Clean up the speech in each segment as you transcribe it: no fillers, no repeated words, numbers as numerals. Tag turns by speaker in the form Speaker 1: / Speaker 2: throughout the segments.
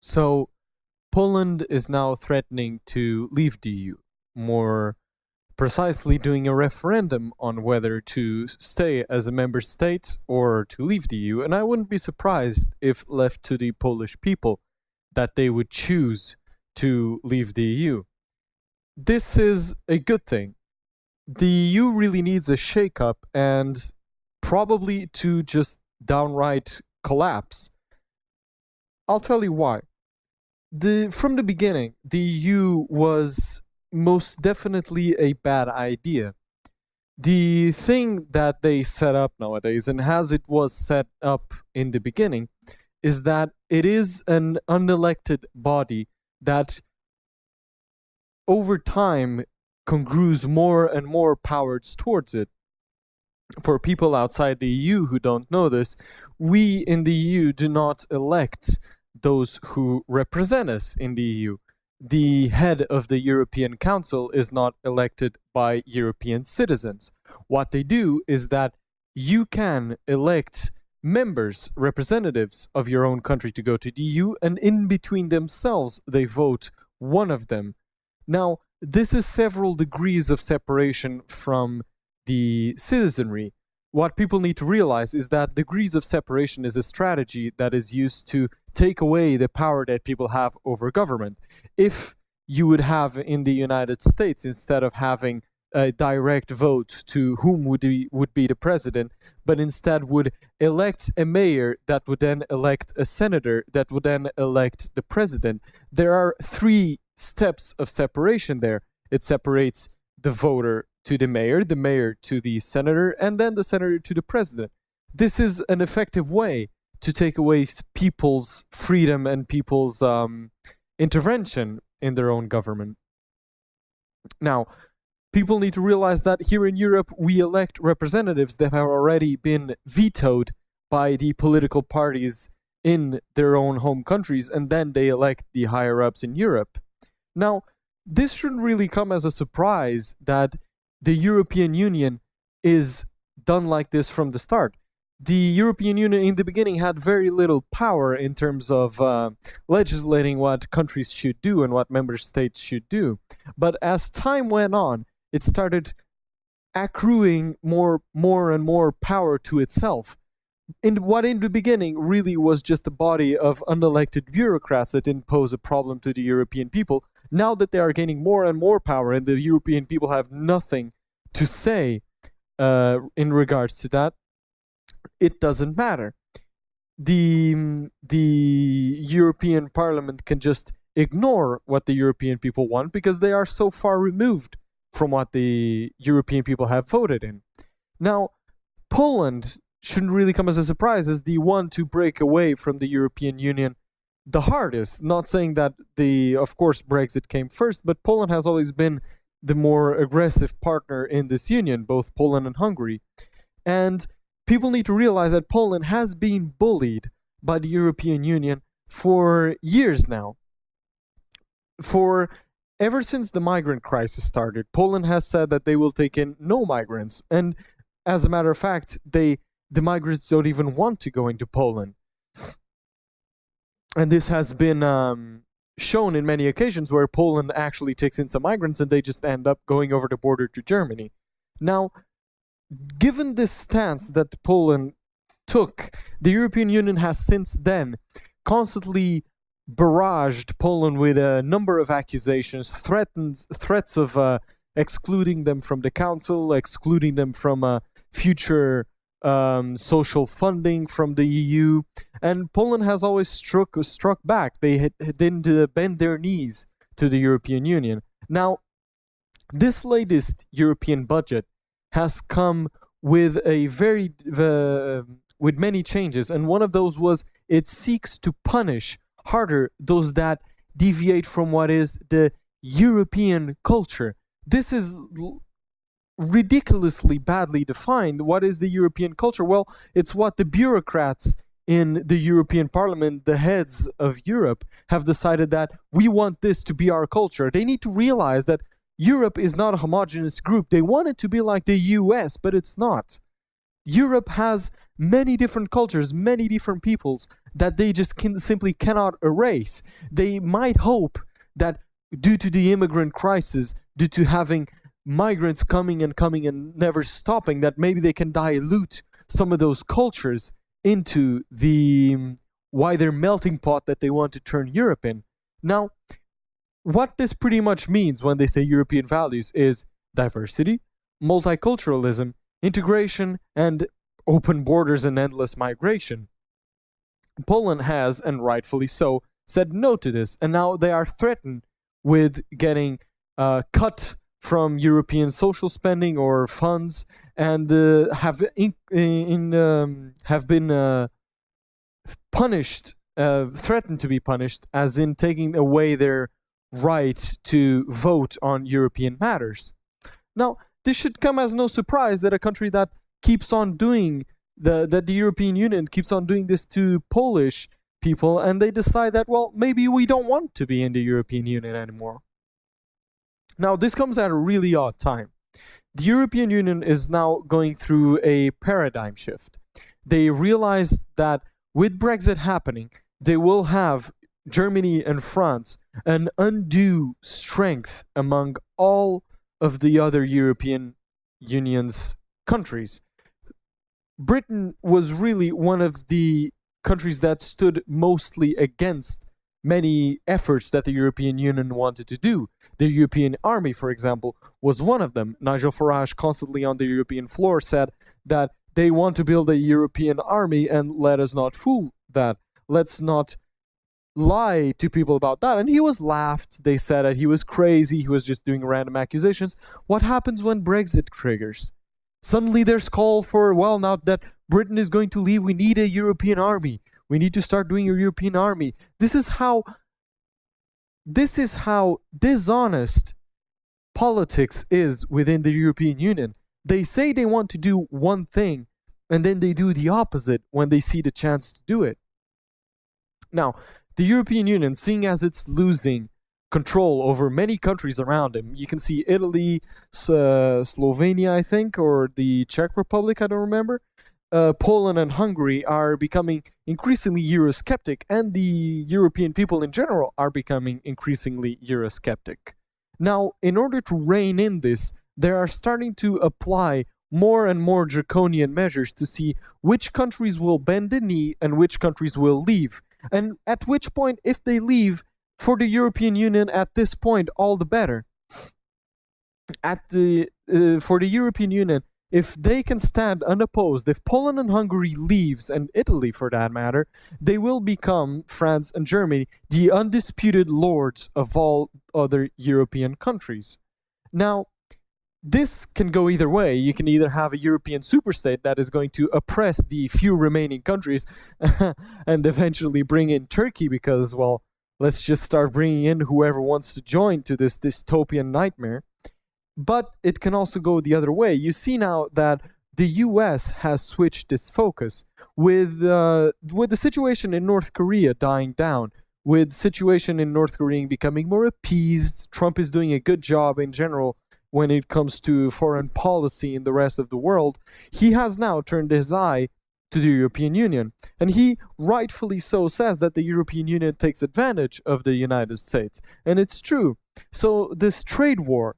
Speaker 1: So, Poland is now threatening to leave the EU, more precisely doing a referendum on whether to stay as a member state or to leave the EU. And I wouldn't be surprised if left to the Polish people that they would choose to leave the EU. This is a good thing. The EU really needs a shakeup and probably to just downright collapse. I'll tell you why. From the beginning, the EU was most definitely a bad idea. The thing that they set up nowadays, and as it was set up in the beginning, is that it is an unelected body that over time congrues more and more powers towards it. For people outside the EU who don't know this, we in the EU do not elect those who represent us in the EU. The head of the European Council is not elected by European citizens. What they do is that you can elect members, representatives of your own country to go to the EU, and in between themselves they vote one of them. Now, this is several degrees of separation from the citizenry. What people need to realize is that degrees of separation is a strategy that is used to take away the power that people have over government. If you would have in the United States, instead of having a direct vote to whom would be the president, but instead would elect a mayor that would then elect a senator that would then elect the president, there are three steps of separation there. It separates the voter to the mayor to the senator, and then the senator to the president. This is an effective way to take away people's freedom and people's intervention in their own government. Now, people need to realize that here in Europe, we elect representatives that have already been vetoed by the political parties in their own home countries, and then they elect the higher-ups in Europe. Now, this shouldn't really come as a surprise that the European Union is done like this from the start. The European Union in the beginning had very little power in terms of legislating what countries should do and what member states should do. But as time went on, it started accruing more and more power to itself. In the beginning really was just a body of unelected bureaucrats that didn't pose a problem to the European people. Now that they are gaining more and more power and the European people have nothing to say in regards to that, it doesn't matter. The European Parliament can just ignore what the European people want because they are so far removed from what the European people have voted in. Now, Poland shouldn't really come as a surprise as the one to break away from the European Union the hardest. Not saying that of course, Brexit came first, but Poland has always been the more aggressive partner in this union, both Poland and Hungary. And people need to realize that Poland has been bullied by the European Union for years now. Ever since the migrant crisis started, Poland has said that they will take in no migrants. And as a matter of fact, the migrants don't even want to go into Poland. And this has been shown in many occasions where Poland actually takes in some migrants and they just end up going over the border to Germany. Now, given this stance that Poland took, the European Union has since then constantly barraged Poland with a number of accusations, threats of excluding them from the council, excluding them from future social funding from the EU, and Poland has always struck back. They didn't bend their knees to the European Union. Now, this latest European budget has come with with many changes, and one of those was it seeks to punish harder those that deviate from what is the European culture. This is ridiculously badly defined. What is the European culture? Well, it's what the bureaucrats in the European Parliament, the heads of Europe, have decided that we want this to be our culture. They need to realize that Europe is not a homogeneous group. They want it to be like the US, but it's not. Europe has many different cultures, many different peoples that they just simply cannot erase. They might hope that due to the immigrant crisis, due to having migrants coming and never stopping, that maybe they can dilute some of those cultures into the wider melting pot that they want to turn Europe in. Now, what this pretty much means when they say European values is diversity, multiculturalism, integration, and open borders and endless migration. Poland has, and rightfully so, said no to this, and now they are threatened with getting cut from European social spending or funds, and have been punished, threatened to be punished, as in taking away their right to vote on European matters. Now, this should come as no surprise that a country that keeps on doing that the European Union keeps on doing this to Polish people, and they decide that, well, maybe we don't want to be in the European Union anymore. Now, this comes at a really odd time. The European Union is now going through a paradigm shift. They realize that with Brexit happening, they will have Germany and France an undue strength among all of the other European Union's countries. Britain was really one of the countries that stood mostly against many efforts that the European Union wanted to do. The European Army, for example, was one of them. Nigel Farage, constantly on the European floor, said that they want to build a European army, and let us not fool that. Let's not lie to people about that. And he was laughed. They said that he was crazy. He was just doing random accusations. What happens when Brexit triggers? Suddenly there's call for, well, now that Britain is going to leave, we need a European army. We need to start doing a European army. This is how dishonest politics is within the European Union. They say they want to do one thing, and then they do the opposite when they see the chance to do it. Now, the European Union, seeing as it's losing control over many countries around him, you can see Italy, Slovenia, I think, or the Czech Republic, I don't remember, Poland and Hungary are becoming increasingly Eurosceptic, and the European people in general are becoming increasingly Eurosceptic. Now, in order to rein in this, they are starting to apply more and more draconian measures to see which countries will bend the knee and which countries will leave. And at which point, if they leave, for the European Union at this point, all the better. For the European Union, if they can stand unopposed, if Poland and Hungary leaves, and Italy for that matter, they will become, France and Germany, the undisputed lords of all other European countries. Now, this can go either way. You can either have a European superstate that is going to oppress the few remaining countries and eventually bring in Turkey because, well, let's just start bringing in whoever wants to join to this dystopian nightmare. But it can also go the other way. You see now that the US has switched its focus with the situation in North Korea dying down, with the situation in North Korea becoming more appeased. Trump is doing a good job in general when it comes to foreign policy in the rest of the world. He has now turned his eye to the European Union. And he rightfully so says that the European Union takes advantage of the United States. And it's true. So this trade war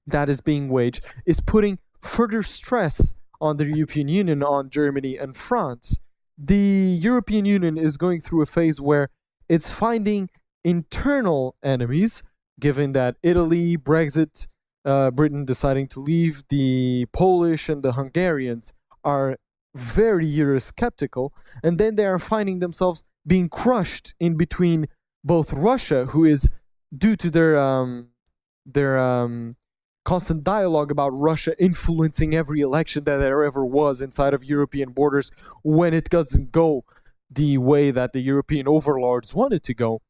Speaker 1: that is being waged is putting further stress on the European Union, on Germany and France. The European Union is going through a phase where it's finding internal enemies, given that Italy, Brexit, Britain deciding to leave, the Polish and the Hungarians are very Eurosceptical, and then they are finding themselves being crushed in between both Russia, who is, due to their constant dialogue about Russia influencing every election that there ever was inside of European borders when it doesn't go the way that the European overlords want it to go.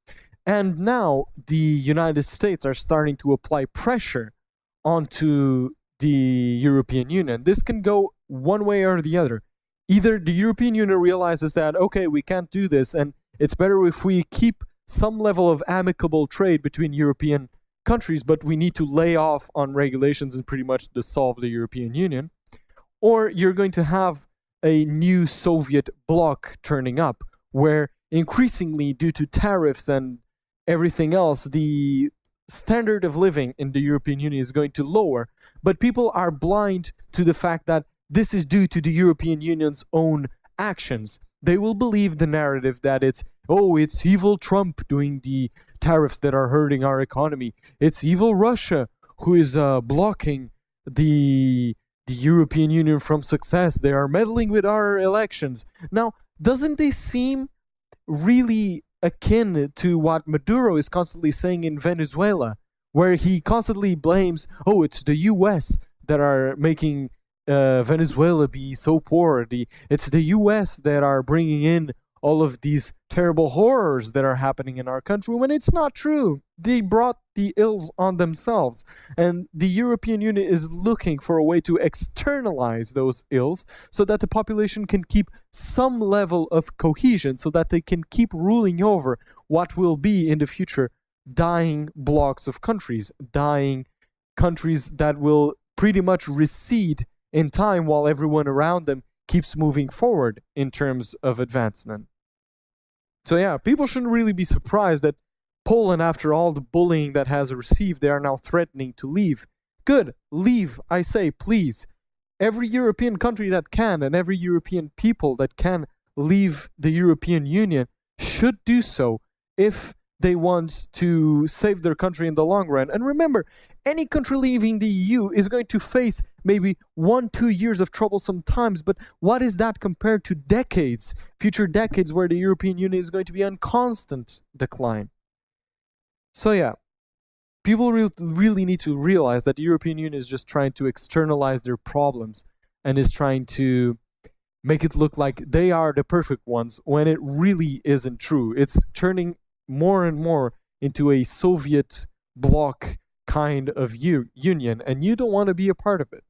Speaker 1: And now the United States are starting to apply pressure onto the European Union. This can go one way or the other. Either the European Union realizes that, okay, we can't do this, and it's better if we keep some level of amicable trade between European countries, but we need to lay off on regulations and pretty much dissolve the European Union. or you're going to have a new Soviet bloc turning up, where increasingly, due to tariffs and everything else, the standard of living in the European Union is going to lower, but people are blind to the fact that this is due to the European Union's own actions. They will believe the narrative that it's evil Trump doing the tariffs that are hurting our economy. It's evil Russia who is blocking the European Union from success. They are meddling with our elections. Now, doesn't this seem really akin to what Maduro is constantly saying in Venezuela, where he constantly blames, it's the US that are making Venezuela be so poor. It's the US that are bringing in all of these terrible horrors that are happening in our country, when it's not true. They brought the ills on themselves, and the European Union is looking for a way to externalize those ills so that the population can keep some level of cohesion, so that they can keep ruling over what will be in the future dying blocks of countries, dying countries that will pretty much recede in time while everyone around them keeps moving forward in terms of advancement. So yeah, people shouldn't really be surprised that Poland, after all the bullying that has received, they are now threatening to leave. Good, leave, I say, please. Every European country that can, and every European people that can leave the European Union should do so if they want to save their country in the long run. And remember, any country leaving the EU is going to face maybe 1-2 years of troublesome times, but what is that compared to decades, future decades, where the European Union is going to be on constant decline? So yeah, people really need to realize that the European Union is just trying to externalize their problems and is trying to make it look like they are the perfect ones, when it really isn't true. It's turning more and more into a Soviet bloc kind of union, and you don't want to be a part of it.